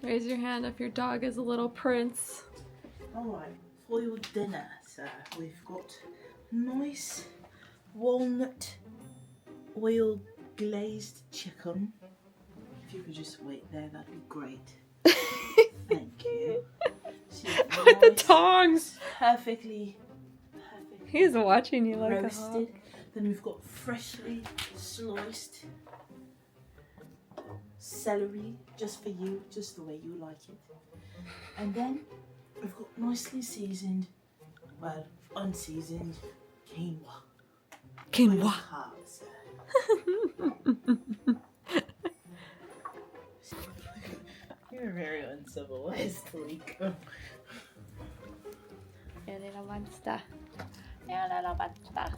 Raise your hand if your dog is a little prince. Alright, for your dinner, sir, we've got nice walnut oil glazed chicken. If you could just wait there, that'd be great. Thank you. So With the nice, tongs! perfectly He's watching you like roasted. a hawk. Then we've got freshly sliced celery, just for you, just the way you like it. And then we've got nicely seasoned, well, unseasoned quinoa. Quinoa. You're very uncivilized, Rico. Your little monster. Your little monster.